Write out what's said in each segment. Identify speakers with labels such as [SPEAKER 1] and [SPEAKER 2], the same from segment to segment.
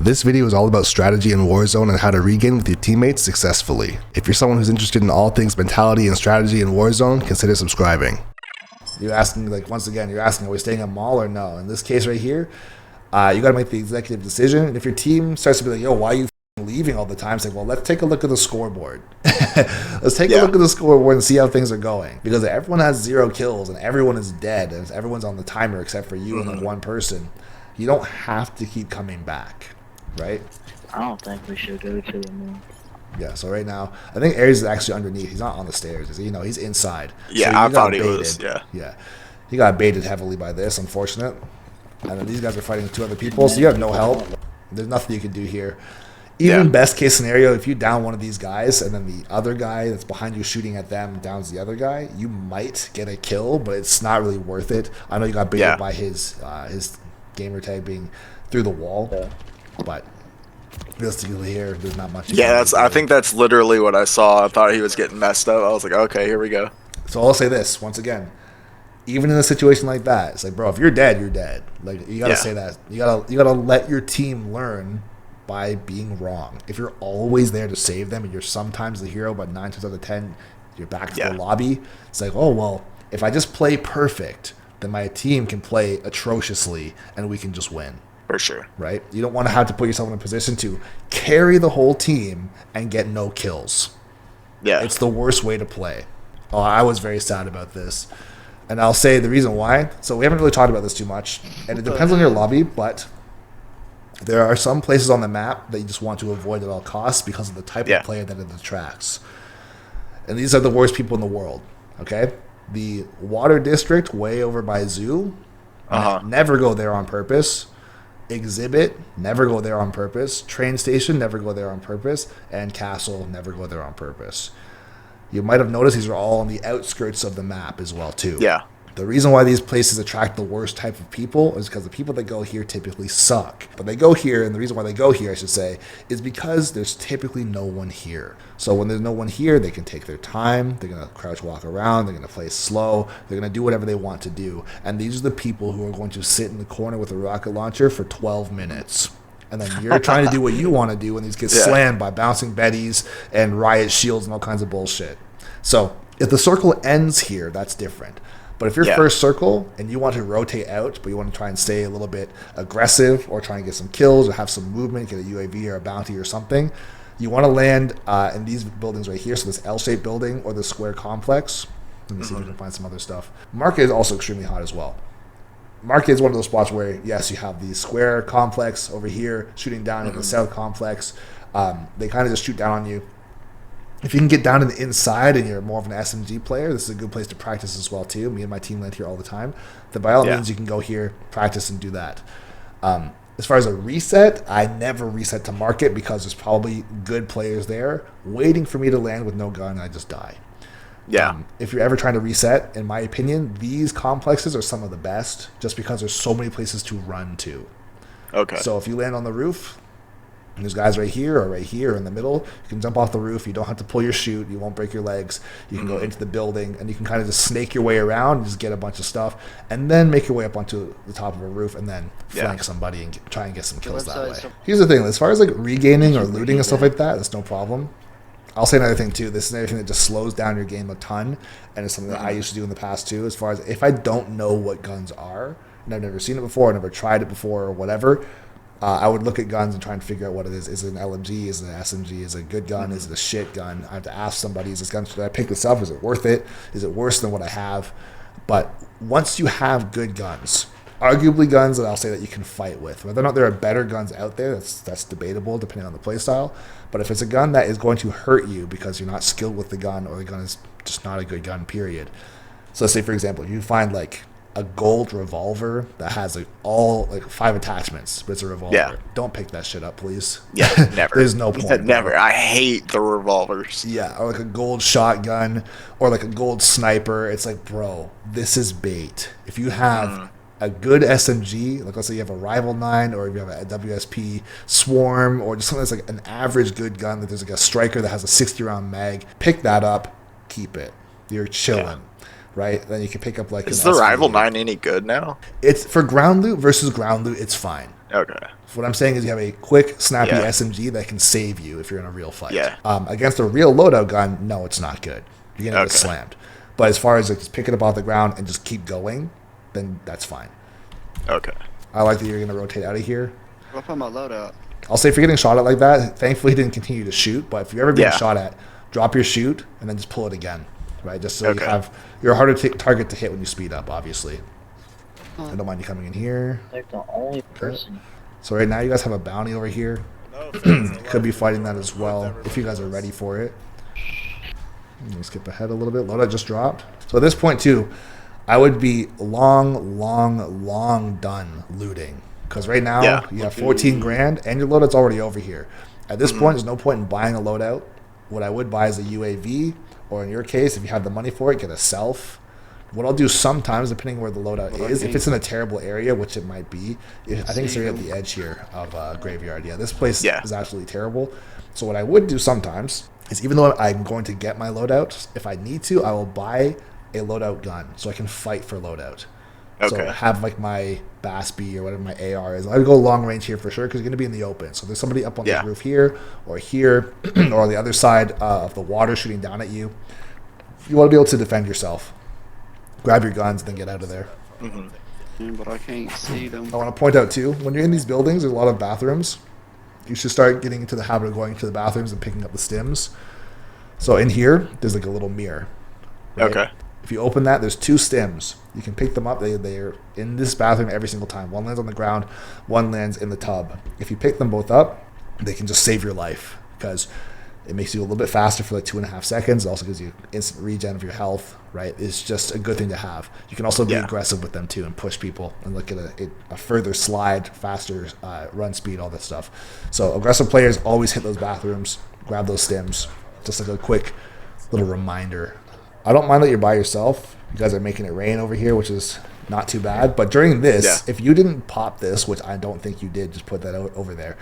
[SPEAKER 1] This video is all about strategy in Warzone and how to regain with your teammates successfully. If you're someone who's interested in all things mentality and strategy in Warzone, consider subscribing. You're asking, like, once again, you're asking, are we staying at mall or no? In this case right here, you got to make the executive decision. And if your team starts to be like, yo, why are you leaving all the time? It's like, well, let's take a look at the scoreboard. Let's take a look at the scoreboard and see how things are going. Because if everyone has 0 kills and everyone is dead and everyone's on the timer except for you and like one person, you don't have to keep coming back. Right?
[SPEAKER 2] I don't think we should go to him.
[SPEAKER 1] Yeah, so right now, I think Ares is actually underneath. He's not on the stairs. Is he? No, he's inside.
[SPEAKER 3] Yeah,
[SPEAKER 1] so
[SPEAKER 3] I thought he was,
[SPEAKER 1] Yeah. He got baited heavily by this, unfortunate. And then these guys are fighting 2 other people, so you have no help. There's nothing you can do here. Even best case scenario, if you down one of these guys and then the other guy that's behind you shooting at them downs the other guy, you might get a kill, but it's not really worth it. I know you got baited by his gamer tag being through the wall. But realistically here, there's not much.
[SPEAKER 3] I think that's literally what I saw. I thought he was getting messed up. I was like, okay, here we go.
[SPEAKER 1] So I'll say this once again. Even in a situation like that, it's like, bro, if you're dead, you're dead. Like, you gotta say that. You gotta let your team learn by being wrong. If you're always there to save them and you're sometimes the hero, but 9 times out of 10 you're back to the lobby, it's like, oh well, if I just play perfect, then my team can play atrociously and we can just win.
[SPEAKER 3] For sure.
[SPEAKER 1] Right? You don't want to have to put yourself in a position to carry the whole team and get no kills.
[SPEAKER 3] Yeah.
[SPEAKER 1] It's the worst way to play. Oh, I was very sad about this. And I'll say the reason why. So we haven't really talked about this too much. And it depends on your lobby, but there are some places on the map that you just want to avoid at all costs because of the type of player that it attracts. And these are the worst people in the world. Okay? The Water District way over by Zoo. Never go there on purpose. Exhibit, never go there on purpose. Train station, never go there on purpose. And Castle, never go there on purpose. You might have noticed these are all on the outskirts of the map as well too.
[SPEAKER 3] Yeah.
[SPEAKER 1] The reason why these places attract the worst type of people is because the people that go here typically suck. But they go here, and the reason why they go here, I should say, is because there's typically no one here. So when there's no one here, they can take their time. They're going to crouch walk around. They're going to play slow. They're going to do whatever they want to do. And these are the people who are going to sit in the corner with a rocket launcher for 12 minutes. And then you're trying to do what you want to do, and these get slammed by bouncing Bettys and riot shields and all kinds of bullshit. So if the circle ends here, that's different. But if you're first circle and you want to rotate out, but you want to try and stay a little bit aggressive or try and get some kills or have some movement, get a UAV or a bounty or something, you want to land in these buildings right here. So this L-shaped building or the square complex. Let me see if we can find some other stuff. Market is also extremely hot as well. Market is one of those spots where, yes, you have the square complex over here shooting down at the south complex. They kind of just shoot down on you. If you can get down to the inside and you're more of an SMG player, this is a good place to practice as well too. Me and my team land here all the time. Then by all means, you can go here, practice, and do that. As far as a reset, I never reset to market because there's probably good players there waiting for me to land with no gun and I just die.
[SPEAKER 3] Yeah.
[SPEAKER 1] If you're ever trying to reset, in my opinion, these complexes are some of the best just because there's so many places to run to.
[SPEAKER 3] Okay.
[SPEAKER 1] So if you land on the roof, and there's guys right here or in the middle, you can jump off the roof. You don't have to pull your chute. You won't break your legs. You can go into the building, and you can kind of just snake your way around and just get a bunch of stuff, and then make your way up onto the top of a roof, and then flank somebody and try and get some kills that way. Here's the thing. As far as like regaining or looting and stuff like that, that's no problem. I'll say another thing, too. This is another thing that just slows down your game a ton, and it's something that I used to do in the past, too, as far as if I don't know what guns are, and I've never seen it before, I've never tried it before, or whatever, I would look at guns and try and figure out what it is. Is it an LMG? Is it an SMG? Is it a good gun? Is it a shit gun? I have to ask somebody, is this gun, should I pick this up? Is it worth it? Is it worse than what I have? But once you have good guns, arguably guns that I'll say that you can fight with, whether or not there are better guns out there, that's debatable depending on the playstyle. But if it's a gun that is going to hurt you because you're not skilled with the gun or the gun is just not a good gun, period. So let's say, for example, you find like a gold revolver that has like all like 5 attachments, but it's a revolver.
[SPEAKER 3] Yeah.
[SPEAKER 1] Don't pick that shit up, please.
[SPEAKER 3] Yeah, never.
[SPEAKER 1] There's no point.
[SPEAKER 3] Never. I hate the revolvers.
[SPEAKER 1] Yeah, or like a gold shotgun or like a gold sniper. It's like, bro, this is bait. If you have a good SMG, like let's say you have a Rival 9 or if you have a WSP Swarm or just something that's like an average good gun that there's like a striker that has a 60 round mag, pick that up, keep it. You're chilling. right? Then you can pick up like
[SPEAKER 3] Is
[SPEAKER 1] an
[SPEAKER 3] the Rival
[SPEAKER 1] SVD.
[SPEAKER 3] 9 any good now?
[SPEAKER 1] It's for ground loot versus ground loot. It's fine.
[SPEAKER 3] Okay.
[SPEAKER 1] What I'm saying is you have a quick, snappy
[SPEAKER 3] Yeah.
[SPEAKER 1] SMG that can save you if you're in a real fight.
[SPEAKER 3] Yeah.
[SPEAKER 1] Against a real loadout gun, no, it's not good. You're gonna get
[SPEAKER 3] Okay.
[SPEAKER 1] slammed. But as far as like just pick it up off the ground and just keep going, then that's fine.
[SPEAKER 3] Okay.
[SPEAKER 1] I like that you're gonna rotate out of here.
[SPEAKER 4] What about my loadout?
[SPEAKER 1] I'll say if you're getting shot at like that, thankfully he didn't continue to shoot. But if you're ever being
[SPEAKER 3] Yeah.
[SPEAKER 1] shot at, drop your shoot and then just pull it again, right? Just so
[SPEAKER 3] Okay.
[SPEAKER 1] you're a harder target to hit when you speed up. Obviously, I don't mind you coming in here.
[SPEAKER 2] Like the only person.
[SPEAKER 1] So right now you guys have a bounty over here. Could be fighting that as well if you guys are ready for it. Let me skip ahead a little bit. Loadout just dropped. So at this point too, I would be long done looting. Because right now
[SPEAKER 3] Yeah.
[SPEAKER 1] you have 14 grand and your loadout's already over here. At this
[SPEAKER 3] Mm-hmm.
[SPEAKER 1] point, there's no point in buying a loadout. What I would buy is a UAV, or in your case, if you have the money for it, get a self. What I'll do sometimes, depending where the loadout is, if it's in a terrible area, which it might be, I think it's right at the edge here of Graveyard. Yeah, this place
[SPEAKER 3] Yeah.
[SPEAKER 1] is absolutely terrible. So what I would do sometimes is, even though I'm going to get my loadout, if I need to, I will buy a loadout gun so I can fight for loadout. So
[SPEAKER 3] Okay.
[SPEAKER 1] have like my BAS-B or whatever my AR is. I would go long range here for sure because you're going to be in the open. So there's somebody up on
[SPEAKER 3] Yeah.
[SPEAKER 1] the roof here or on the other side of the water shooting down at you. You want to be able to defend yourself. Grab your guns and then get out of there.
[SPEAKER 4] Yeah, but I can't see them.
[SPEAKER 1] I want to point out too, when you're in these buildings, there's a lot of bathrooms. You should start getting into the habit of going to the bathrooms and picking up the stims. So in here, there's like a little mirror. right?
[SPEAKER 3] Okay.
[SPEAKER 1] If you open that, there's 2 stims. You can pick them up. They're in this bathroom every single time. One lands on the ground, one lands in the tub. If you pick them both up, they can just save your life because it makes you a little bit faster for like 2.5 seconds. It also gives you instant regen of your health, right? It's just a good thing to have. You can also be
[SPEAKER 3] Yeah.
[SPEAKER 1] aggressive with them too and push people and look at a further slide, faster run speed, all that stuff. So aggressive players always hit those bathrooms, grab those stims. Just like a quick little reminder. I don't mind that you're by yourself. You guys are making it rain over here, which is not too bad. But during this,
[SPEAKER 3] Yeah.
[SPEAKER 1] if you didn't pop this, which I don't think you did, just put that out over there,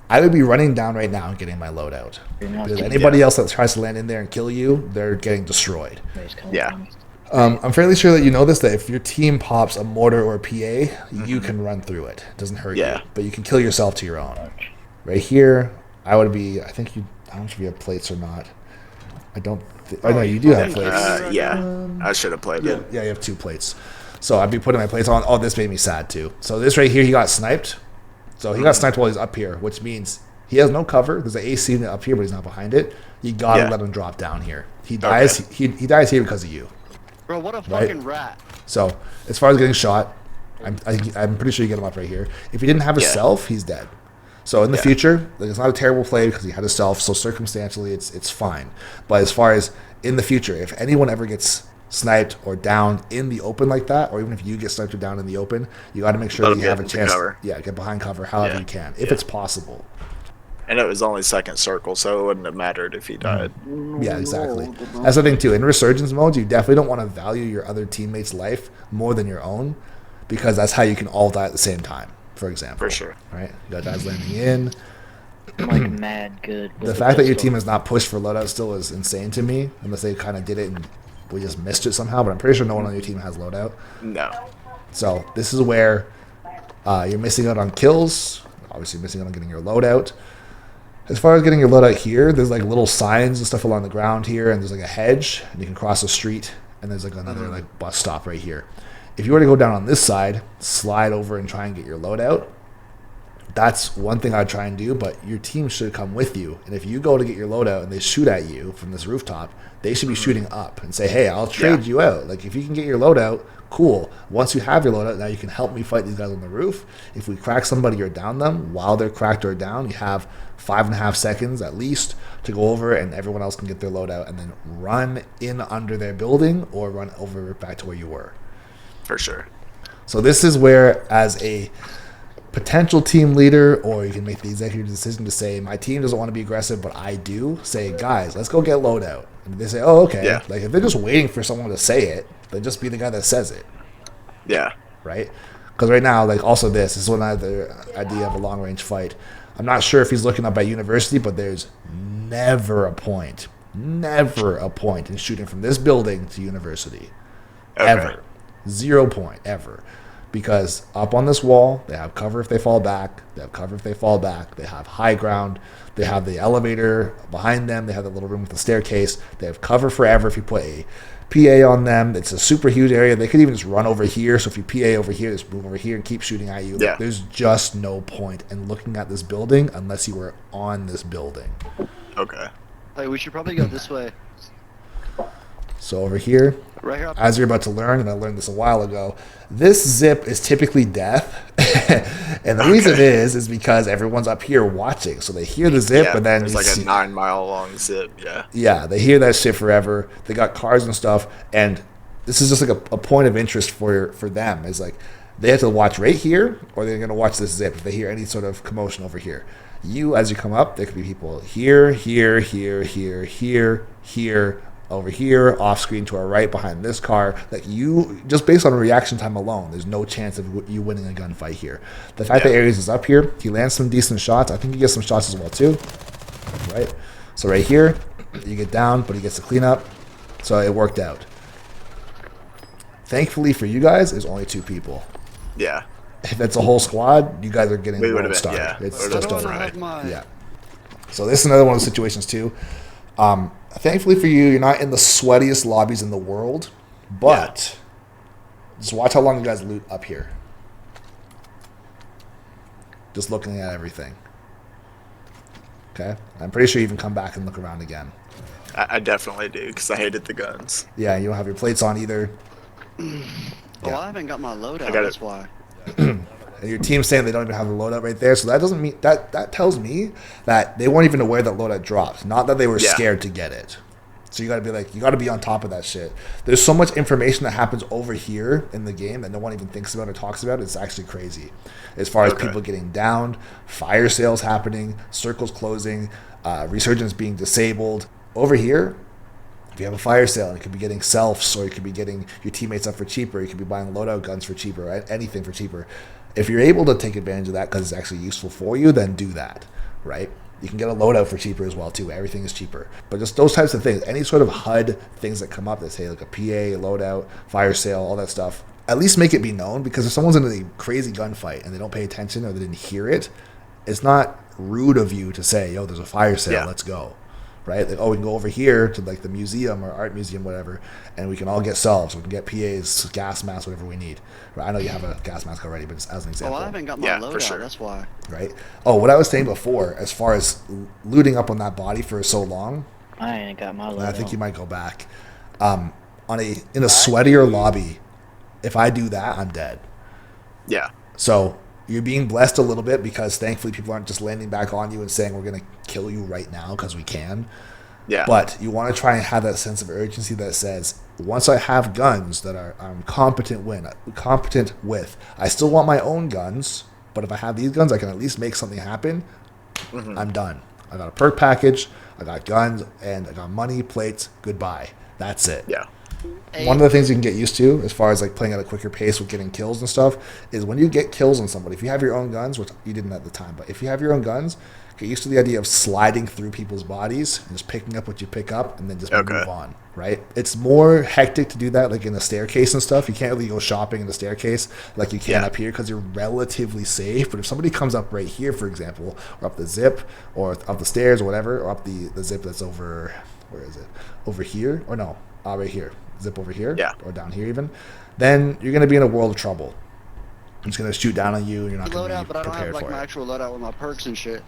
[SPEAKER 1] I would be running down right now and getting my loadout.
[SPEAKER 2] You're not
[SPEAKER 1] Because
[SPEAKER 2] too
[SPEAKER 1] anybody else that tries to land in there and kill you, they're getting destroyed.
[SPEAKER 2] Nice
[SPEAKER 3] Yeah.
[SPEAKER 2] compliment.
[SPEAKER 1] I'm fairly sure that you know this, that if your team pops a mortar or a PA, you can run through it. It doesn't hurt
[SPEAKER 3] Yeah.
[SPEAKER 1] you. But you can kill yourself to your own. Right here, I would be, I don't know if you have plates or not. I know you do have plates.
[SPEAKER 3] Yeah. I should have played it.
[SPEAKER 1] Yeah, you have 2 plates. So I'd be putting my plates on. Oh, this made me sad too. So this right here, he got sniped. So he got sniped while he's up here, which means he has no cover. There's an AC unit up here, but he's not behind it. You gotta
[SPEAKER 3] Yeah.
[SPEAKER 1] let him drop down here. He dies. He dies here because of you.
[SPEAKER 4] Bro, what a
[SPEAKER 1] Right.
[SPEAKER 4] fucking rat.
[SPEAKER 1] So as far as getting shot, I'm pretty sure you get him up right here. If he didn't have a
[SPEAKER 3] Yeah.
[SPEAKER 1] self, he's dead. So in the
[SPEAKER 3] Yeah.
[SPEAKER 1] future, like, it's not a terrible play because he had a self. So circumstantially, it's fine. But as far as in the future, if anyone ever gets sniped or downed in the open like that, or even if you get sniped or down in the open, you got to make sure
[SPEAKER 3] Let
[SPEAKER 1] that
[SPEAKER 3] him
[SPEAKER 1] you have
[SPEAKER 3] get
[SPEAKER 1] a
[SPEAKER 3] into
[SPEAKER 1] chance.
[SPEAKER 3] cover.
[SPEAKER 1] Yeah, get behind cover however
[SPEAKER 3] Yeah.
[SPEAKER 1] you can, if
[SPEAKER 3] Yeah.
[SPEAKER 1] it's possible.
[SPEAKER 3] And it was only second circle, so it wouldn't have mattered if he died.
[SPEAKER 1] Yeah, exactly. That's the thing too. In resurgence mode, you definitely don't want to value your other teammates' life more than your own, because that's how you can all die at the same time. For example,
[SPEAKER 3] For sure.
[SPEAKER 1] right? You got guys landing in.
[SPEAKER 2] I'm like mad good. with
[SPEAKER 1] The fact that your
[SPEAKER 2] pistol.
[SPEAKER 1] team has not pushed for loadout still is insane to me, unless they kind of did it and we just missed it somehow. But I'm pretty sure no one on your team has loadout.
[SPEAKER 3] No.
[SPEAKER 1] So this is where you're missing out on kills. Obviously, missing out on getting your loadout. As far as getting your loadout here, there's like little signs and stuff along the ground here, and there's like a hedge, and you can cross the street, and there's like another like bus stop right here. If you were to go down on this side, slide over and try and get your loadout, that's one thing I'd try and do, but your team should come with you. And if you go to get your loadout and they shoot at you from this rooftop, they should be shooting up and say, hey, I'll trade you out. Like, if you can get your loadout, cool. Once you have your loadout, now you can help me fight these guys on the roof. If we crack somebody or down them while they're cracked or down, you have 5.5 seconds at least to go over, and everyone else can get their loadout and then run in under their building or run over back to where you were.
[SPEAKER 3] For sure.
[SPEAKER 1] So this is where, as a potential team leader, or you can make the executive decision to say, my team doesn't want to be aggressive, but I do, say, guys, let's go get loadout. And they say, oh, okay.
[SPEAKER 3] Yeah.
[SPEAKER 1] Like, if they're just waiting for someone to say it, then just be the guy that says it,
[SPEAKER 3] Yeah.
[SPEAKER 1] right? Because right now, like, also this is another idea of a long-range fight. I'm not sure if he's looking up at university, but there's never a point in shooting from this building to university. ever. 0 point ever. Because up on this wall, they have cover if they fall back. They have cover if they fall back. They have high ground. They have the elevator behind them. They have the little room with the staircase. They have cover forever if you put a PA on them. It's a super huge area. They could even just run over here. So if you PA over here, just move over here and keep shooting at you.
[SPEAKER 3] Yeah.
[SPEAKER 1] There's just no point in looking at this building unless you were on this building.
[SPEAKER 3] Okay.
[SPEAKER 4] Hey, we should probably go this way.
[SPEAKER 1] So over here,
[SPEAKER 4] Right here.
[SPEAKER 1] as you're about to learn, and I learned this a while ago, this zip is typically death. And the reason is because everyone's up here watching. So they hear the zip,
[SPEAKER 3] Yeah,
[SPEAKER 1] and then
[SPEAKER 3] there's
[SPEAKER 1] you
[SPEAKER 3] like
[SPEAKER 1] see,
[SPEAKER 3] a 9-mile long zip. Yeah.
[SPEAKER 1] yeah, they hear that shit forever. They got cars and stuff, and this is just like a point of interest for them. Is like they have to watch right here, or they're going to watch this zip if they hear any sort of commotion over here. You, as you come up, there could be people here, here, here, here, here, here, over here, off screen to our right, behind this car. Like you, just based on reaction time alone, there's no chance of you winning a gunfight here. The fact that Ares is up here, he lands some decent shots. I think he gets some shots as well too. Right. So right here, you get down, but he gets the cleanup. So it worked out. Thankfully for you guys, there's only 2 people.
[SPEAKER 3] Yeah.
[SPEAKER 1] If it's a whole squad, you guys are getting
[SPEAKER 3] We would've
[SPEAKER 1] rolled
[SPEAKER 3] been-
[SPEAKER 1] started.
[SPEAKER 3] yeah,
[SPEAKER 1] It's
[SPEAKER 3] would've
[SPEAKER 1] just
[SPEAKER 3] been
[SPEAKER 1] over.
[SPEAKER 3] fine.
[SPEAKER 4] Have my...
[SPEAKER 1] Yeah. So this is another one of the situations too. Thankfully for you, you're not in the sweatiest lobbies in the world, but just watch how long you guys loot up here. Just looking at everything. Okay? I'm pretty sure you even come back and look around again.
[SPEAKER 3] I definitely do because I hated the guns.
[SPEAKER 1] Yeah, you don't have your plates on either.
[SPEAKER 4] Oh, I haven't got my loadout.
[SPEAKER 3] I got it.
[SPEAKER 4] That's why.
[SPEAKER 1] And your team's saying they don't even have the loadout right there, so that doesn't mean that tells me that they weren't even aware that loadout dropped, not that they were
[SPEAKER 3] Yeah.
[SPEAKER 1] scared to get it. So you got to be on top of that shit. There's so much information that happens over here in the game that no one even thinks about or talks about. It's actually crazy, as far as
[SPEAKER 3] Okay.
[SPEAKER 1] people getting downed, fire sales happening, circles closing, resurgence being disabled. Over here, if you have a fire sale, you could be getting selfs, or you could be getting your teammates up for cheaper. You could be buying loadout guns for cheaper, right? Anything for cheaper. If you're able to take advantage of that because it's actually useful for you, then do that, right? You can get a loadout for cheaper as well too. Everything is cheaper. But just those types of things, any sort of HUD things that come up that say like a PA, a loadout, fire sale, all that stuff, at least make it be known, because if someone's in a crazy gunfight and they don't pay attention or they didn't hear it, it's not rude of you to say, yo, there's a fire sale,
[SPEAKER 3] Yeah.
[SPEAKER 1] let's go. Right? Like, oh, we can go over here to like the museum or art museum, whatever, and we can all get salves. We can get PAs, gas masks, whatever we need. Right? I know you have a gas mask already, but just as an
[SPEAKER 4] Oh,
[SPEAKER 1] example.
[SPEAKER 4] I haven't got my
[SPEAKER 3] Yeah, for
[SPEAKER 4] loadout.
[SPEAKER 3] sure.
[SPEAKER 4] That's why.
[SPEAKER 1] Right? Oh, what I was saying before, as far as looting up on that body for so long,
[SPEAKER 2] I ain't got my
[SPEAKER 1] and
[SPEAKER 2] loadout.
[SPEAKER 1] I think you might go back. In a sweatier lobby, if I do that, I'm dead.
[SPEAKER 3] Yeah.
[SPEAKER 1] So you're being blessed a little bit because thankfully people aren't just landing back on you and saying we're gonna kill you right now because we can.
[SPEAKER 3] Yeah.
[SPEAKER 1] But you want to try and have that sense of urgency that says, once I have guns that I'm competent with, I still want my own guns, but if I have these guns, I can at least make something happen. I'm done. I got a perk package, I got guns, and I got money, plates, goodbye. That's it.
[SPEAKER 3] Yeah.
[SPEAKER 1] One of the things you can get used to, as far as like playing at a quicker pace with getting kills and stuff, is when you get kills on somebody, if you have your own guns, which you didn't at the time, but if you have your own guns, get used to the idea of sliding through people's bodies and just picking up what you pick up and then just
[SPEAKER 3] Okay.
[SPEAKER 1] move on, right? It's more hectic to do that like in the staircase and stuff. You can't really go shopping in the staircase like you can
[SPEAKER 3] Yeah.
[SPEAKER 1] up here because you're relatively safe. But if somebody comes up right here, for example, or up the zip or up the stairs or whatever, or up the zip that's over, where is it? Over here? Or no, right here. Zip over here,
[SPEAKER 3] Yeah.
[SPEAKER 1] or down here even, then you're going to be in a world of trouble. It's going to shoot down on you, and you're not going to
[SPEAKER 4] Loadout,
[SPEAKER 1] be
[SPEAKER 4] but I don't have
[SPEAKER 1] prepared
[SPEAKER 4] like
[SPEAKER 1] for
[SPEAKER 4] my
[SPEAKER 1] it.
[SPEAKER 4] actual loadout with my perks and shit.